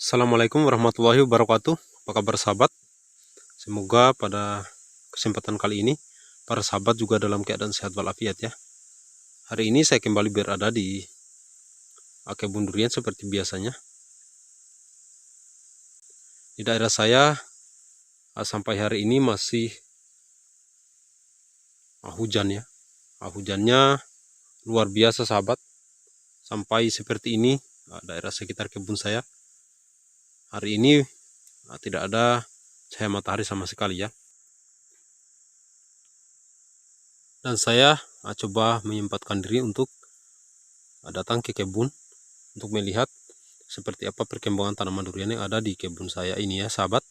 Assalamualaikum warahmatullahi wabarakatuh. Apa kabar sahabat? Semoga pada kesempatan kali ini para sahabat juga dalam keadaan sehat walafiat ya. Hari ini saya kembali berada di kebun durian seperti biasanya. Di daerah saya sampai hari ini masih hujan ya. Hujannya luar biasa sahabat. Sampai seperti ini daerah sekitar kebun saya. Hari ini tidak ada cahaya matahari sama sekali ya. Dan saya coba menyempatkan diri untuk datang ke kebun untuk melihat seperti apa perkembangan tanaman durian yang ada di kebun saya ini ya sahabat.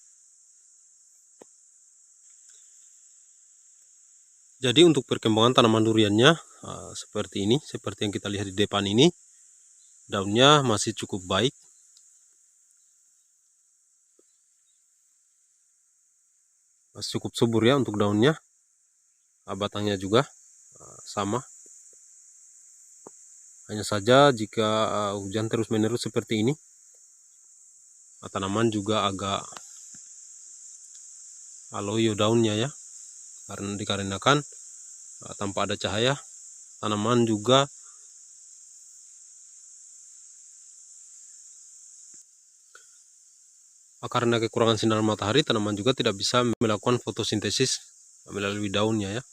Jadi untuk perkembangan tanaman duriannya seperti ini, seperti yang kita lihat di depan ini, daunnya masih cukup baik. Masih cukup subur ya untuk daunnya. Batangnya juga sama. Hanya saja jika hujan terus-menerus seperti ini, tanaman juga agak loyo daunnya ya. Karena dikarenakan tanpa ada cahaya, tanaman juga karena kekurangan sinar matahari, tanaman juga tidak bisa melakukan fotosintesis melalui daunnya ya.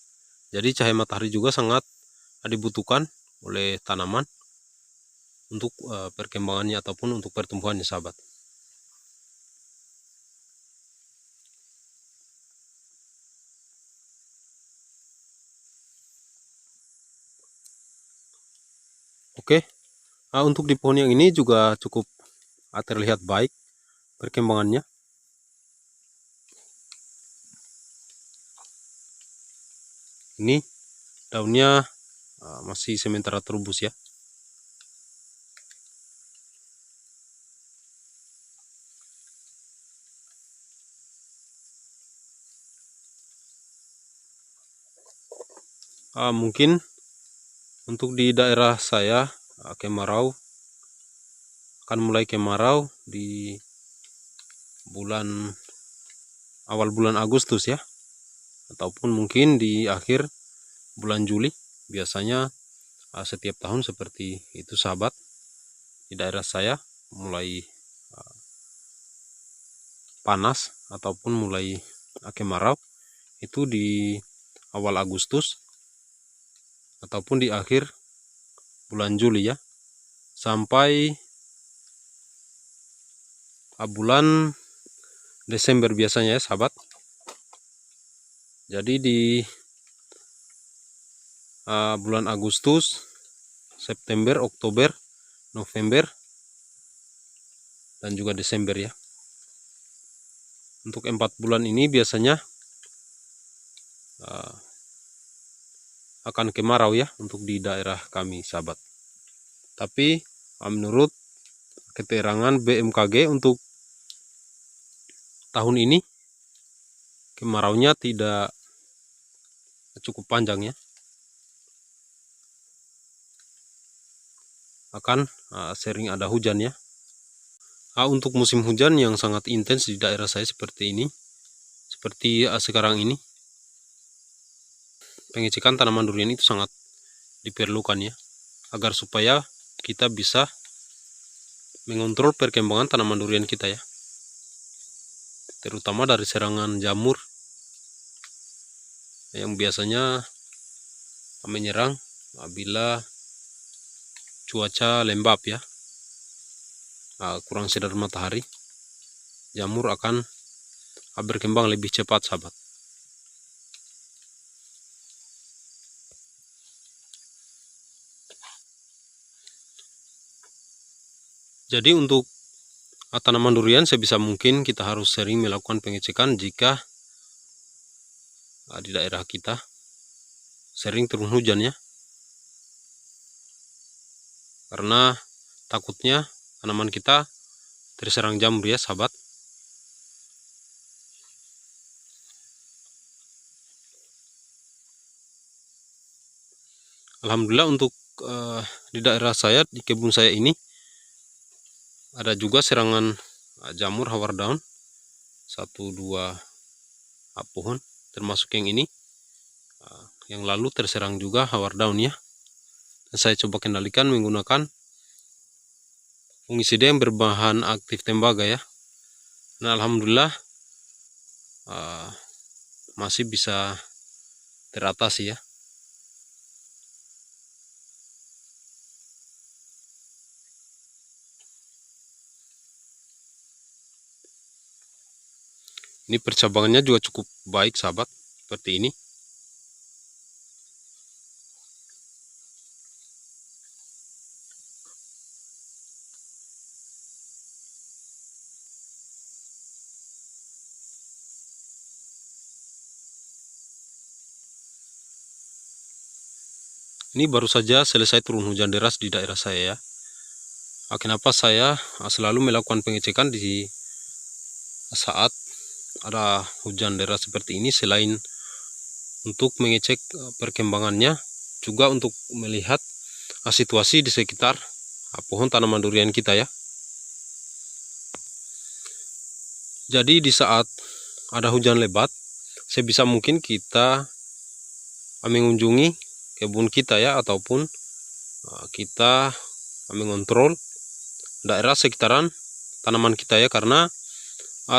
Jadi cahaya matahari juga sangat dibutuhkan oleh tanaman untuk perkembangannya ataupun untuk pertumbuhannya sahabat. Oke, untuk di pohon yang ini juga cukup terlihat baik perkembangannya. Ini daunnya masih sementara terubus ya. Mungkin untuk di daerah saya kemarau akan mulai kemarau di awal bulan Agustus ya, ataupun mungkin di akhir bulan Juli. Biasanya setiap tahun seperti itu sahabat. Di daerah saya mulai panas ataupun mulai kemarau itu di awal Agustus ataupun di akhir bulan Juli ya, sampai bulan Desember biasanya ya sahabat. Jadi di bulan Agustus, September, Oktober, November, dan juga Desember ya. Untuk 4 bulan ini biasanya akan kemarau ya untuk di daerah kami sahabat. Tapi menurut keterangan BMKG untuk tahun ini kemaraunya tidak cukup panjang ya. Akan sering ada hujan ya. Untuk musim hujan yang sangat intens di daerah saya seperti ini, seperti sekarang ini, pengecekan tanaman durian itu sangat diperlukan ya, agar supaya kita bisa mengontrol perkembangan tanaman durian kita ya, terutama dari serangan jamur yang biasanya menyerang bila cuaca lembab ya, kurang sinar matahari. Jamur akan berkembang lebih cepat sahabat. Jadi untuk tanaman durian sebisa mungkin kita harus sering melakukan pengecekan jika di daerah kita sering turun hujan ya, karena takutnya tanaman kita terserang jamur ya sahabat. Alhamdulillah untuk di daerah saya, di kebun saya ini ada juga serangan jamur hawar daun 1-2 pohon, termasuk yang ini. Yang lalu terserang juga hawar daun ya. Dan saya coba kendalikan menggunakan fungisida yang berbahan aktif tembaga ya. Nah alhamdulillah masih bisa teratasi ya. Ini percabangannya juga cukup baik sahabat, seperti ini. Ini baru saja selesai turun hujan deras di daerah saya ya. Kenapa saya selalu melakukan pengecekan di saat ada hujan deras seperti ini, selain untuk mengecek perkembangannya, juga untuk melihat situasi di sekitar pohon tanaman durian kita ya. Jadi di saat ada hujan lebat, sebisa mungkin kita mengunjungi kebun kita ya, ataupun kita mengontrol daerah sekitaran tanaman kita ya, karena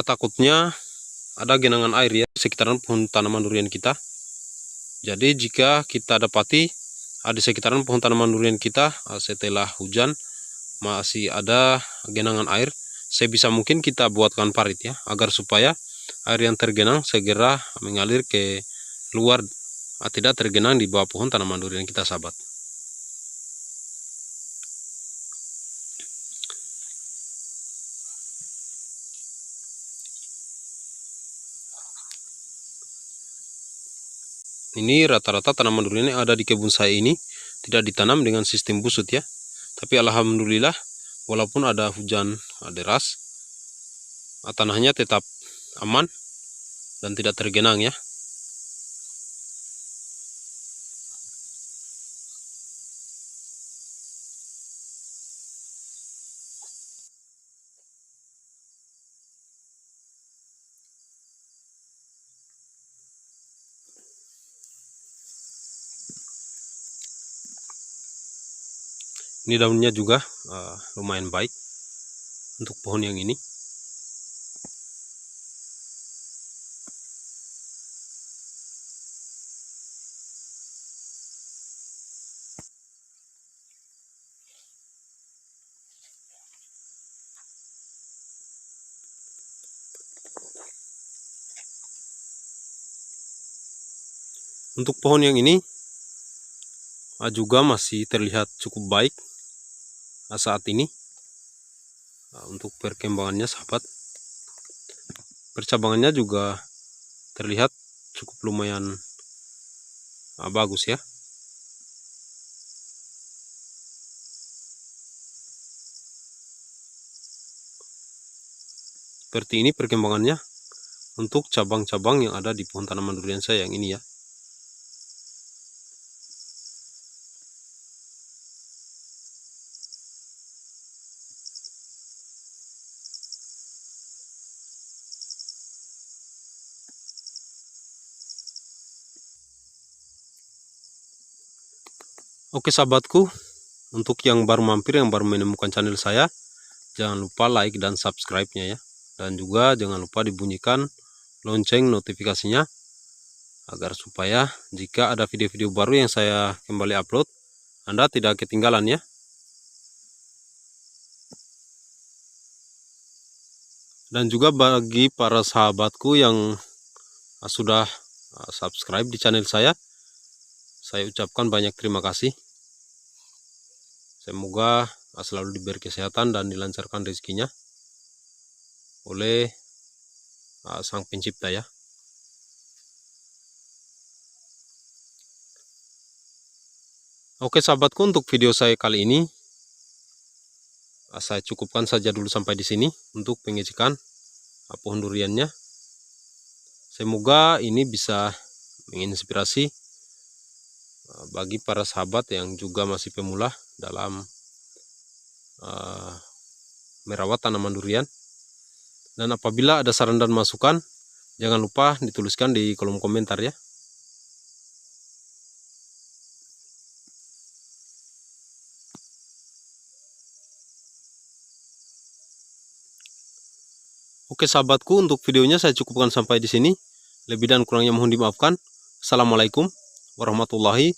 takutnya ada genangan air ya sekitaran pohon tanaman durian kita. Jadi jika kita dapati di sekitaran pohon tanaman durian kita setelah hujan masih ada genangan air, sebisa mungkin kita buatkan parit ya, agar supaya air yang tergenang segera mengalir ke luar, tidak tergenang di bawah pohon tanaman durian kita sahabat. Ini rata-rata tanaman durian yang ada di kebun saya ini tidak ditanam dengan sistem busut ya. Tapi alhamdulillah walaupun ada hujan deras, tanahnya tetap aman dan tidak tergenang ya. Ini daunnya juga lumayan baik untuk pohon yang ini. Untuk pohon yang ini juga masih terlihat cukup baik saat ini. Untuk perkembangannya sahabat, percabangannya juga terlihat cukup lumayan bagus ya. Seperti ini perkembangannya untuk cabang-cabang yang ada di pohon tanaman durian saya yang ini ya. Oke sahabatku, untuk yang baru mampir, yang baru menemukan channel saya, jangan lupa like dan subscribe-nya ya. Dan juga jangan lupa dibunyikan lonceng notifikasinya, agar supaya jika ada video-video baru yang saya kembali upload, Anda tidak ketinggalan ya. Dan juga bagi para sahabatku yang sudah subscribe di channel saya ucapkan banyak terima kasih. Semoga selalu diberi kesehatan dan dilancarkan rezekinya oleh Sang Pencipta ya. Oke sahabatku, untuk video saya kali ini saya cukupkan saja dulu sampai di sini untuk pengecekan pohon duriannya. Semoga ini bisa menginspirasi bagi para sahabat yang juga masih pemula dalam merawat tanaman durian. Dan apabila ada saran dan masukan, jangan lupa dituliskan di kolom komentar ya. Oke sahabatku, untuk videonya saya cukupkan sampai di sini. Lebih dan kurangnya mohon dimaafkan. Assalamualaikum warahmatullahi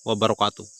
wabarakatuh.